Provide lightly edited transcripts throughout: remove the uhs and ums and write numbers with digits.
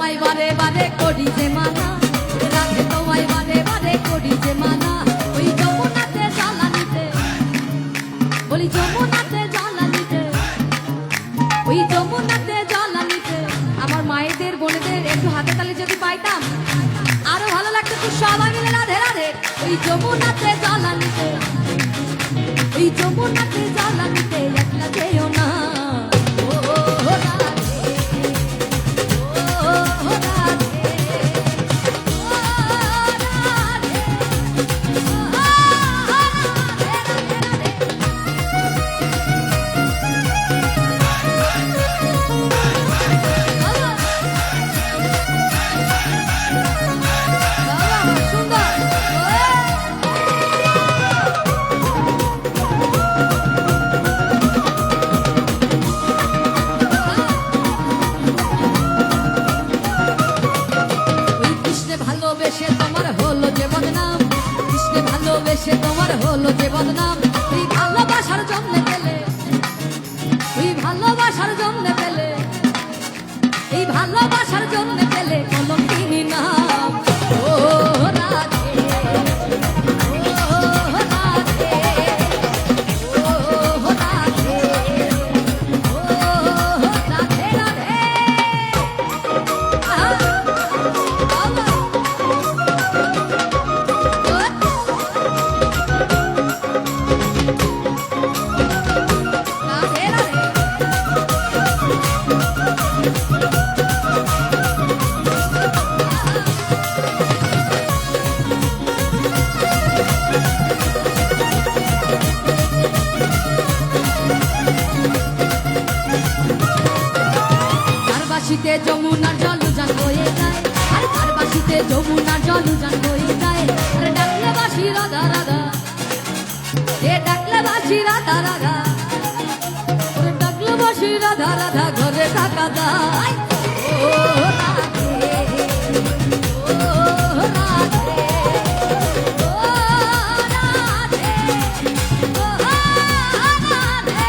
তোমায় বারে বারে করি যে মানা, রাধে তোমায় বারে বারে করি যে মানা। ওই যমুনাতে জ্বালানিতে, বলি যমুনাতে জ্বালানিতে, ওই যমুনাতে জ্বালানিতে। আমার মায়েদের বোনেদের একটু হাতে তালি যদি পাইতাম আরো ভালো লাগতো। তো সবাই মিলে রাধে রাধে। ওই যমুনাতে জ্বালানিতে, ওই যমুনাতে জ্বালানিতে একলা যেও না। ভালোবেসে তোমার হলো যে বদনাম, কৃষ্ণে ভালোবেসে তোমার হলো যে বদনাম। ওই ভালোবাসার জন্য পেলে, ওই ভালোবাসার জন্য পেলে, এই ভালোবাসার জন্য পেলে কলঙ্কিনী নাম। ও রাধে, ও রাধে, ও রাধে, ও রাধে রাধে। বাসিতে যমুনার জল উজান বয়ে যায়, আর কার বাসিতে যমুনার জল উজান বয়ে যায়। আর ডাকলে বাসি রাধা রাধা, এ ডাকলে বাসি রাধা রাধা, ডাকলে বাসি রাধা রাধা ঘরে থাকা যায়। ও রাধে, ও রাধে, ও রাধে, ও রাধে, রাধে।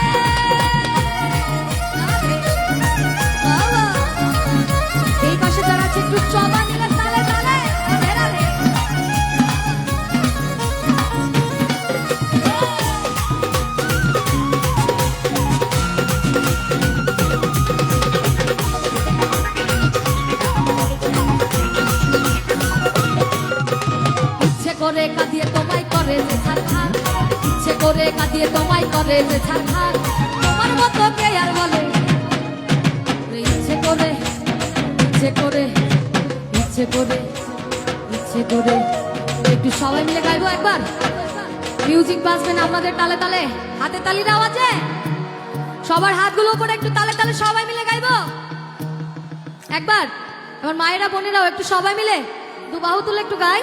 এই পাশে যারা আছে একটু সবাই মিলে তালে তালে রাধে রাধে। ইচ্ছে করে কাঁদিয়ে তোমায় করে যে ছাড়খাড়, ইচ্ছে করে কাঁদিয়ে তোমায় করে যে ছাড়খাড়। তোমার মতো কে আর বলে, ইচ্ছে করে, ইচ্ছে করে, ইচ্ছে করে, ইচ্ছে করে। একটু সবাই মিলে গাইবো একবার। মিউজিক বাজবেন আপনাদের তালে তালে, হাতে তালির আওয়াজে সবার হাতগুলো উপরে একটু তালে তালে সবাই মিলে গাইবো একবার। আমার মায়েরা বোনেরাও একটু সবাই মিলে দু বাহু তুলে একটু গাই।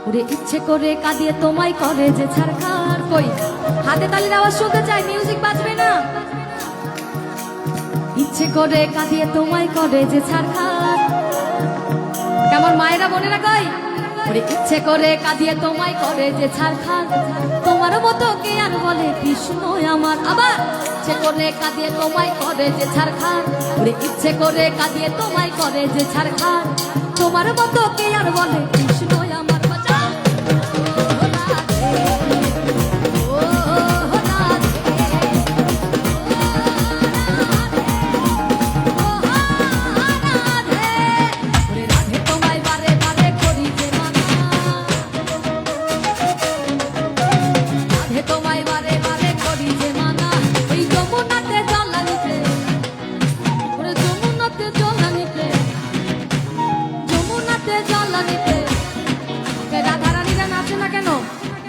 ওরে ইচ্ছে করে কাঁদিয়ে তোমায় করে যে ছাড়খাড়। কই হাতে তালির আওয়াজ শুনতে চাই, মিউজিক বাজবে না। ইচ্ছে করে কাঁদিয়ে তোমায় করে যে ছাড়খাড়। কেমন মায়েরা বোনেরা কই? ওরে ইচ্ছে করে কাঁদিয়ে তোমায় করে যে ছাড়খাড়। তোমার মতো কে আর বলে কৃষ্ণ আমার। আবার ইচ্ছে করে কাঁদিয়ে তোমায় করে যে ছাড়খাড়। ওরে ইচ্ছে করে কাঁদিয়ে তোমায় করে যে ছাড়খাড়। তোমার মতো কে আর বলে কৃষ্ণ আমার।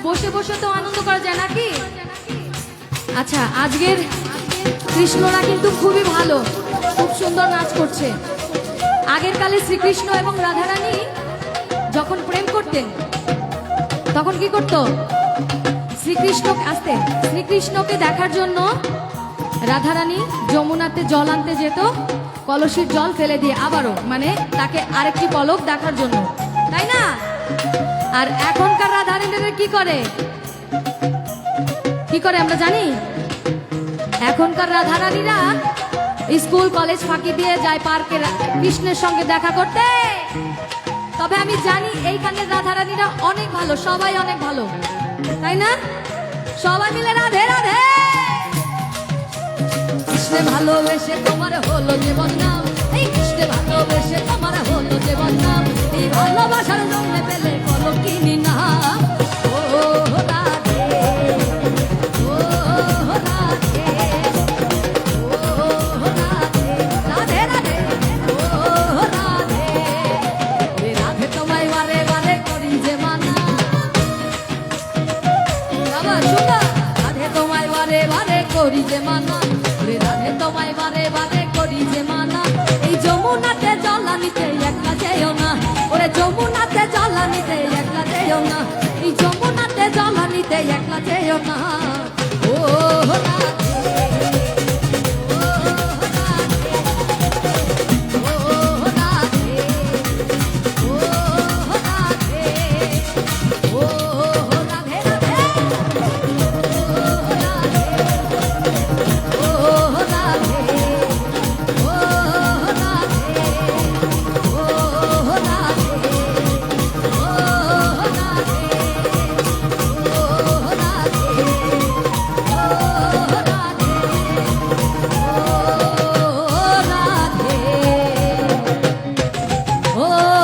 বসে বসে তো আনন্দ করা যায় নাকি? আচ্ছা, আজকের কৃষ্ণরা কিন্তু খুবই ভালো, খুব সুন্দর নাচ করছে। আগের কালে শ্রীকৃষ্ণ এবং রাধারানী যখন প্রেম করতেন তখন কি করত? শ্রীকৃষ্ণকে দেখার জন্য রাধারানী যমুনাতে জল আনতে যেত, কলসির জল ফেলে দিয়ে আবারও, মানে তাকে আরেকটি পলক দেখার জন্য, তাই না? আর এখনকার রাধারানীরা কি করে আমরা জানি? এখনকার রাধারানীরা স্কুল কলেজ ফাঁকি দিয়ে যায় পার্কে কৃষ্ণের সঙ্গে দেখা করতে। তবে আমি জানি এইখানের রাধারানীরা অনেক ভালো, সবাই অনেক ভালো, তাই না? সবাই মিলে রাধে রাধে। কৃষ্ণে ভালোবেসে তোমার হলো জীবন নাম, এই কৃষ্ণে ভালোবেসে তোমার হলো জীবন নাম, এই ভালোবাসার জন্য পেলে বলো কিনি নাম। ও রাধে, ও রাধে, ও রাধে, রাধে রাধে, ও রাধে। ওরে রাধে তোমায় বারে বারে করি যে মানা, বাবা শুনো, রাধে তোমায় বারে বারে করি যে মানা, ওরে রাধে তোমায় বারে বারে করি যে মানা। এই যমুনাতে জল নিতে একলা যেও না, ওরে যমুনাতে জল নিতে একলা যেও না, এই যমুনাতে জল নিতে একলা যেও না। ও রাধে, ও রাধে, ও রাধে, ও রাধে, ও রাধে রাধে, ও রাধে, ও রাধে, ও রাধে, ও রাধে, ও রাধে, ও রাধে, ও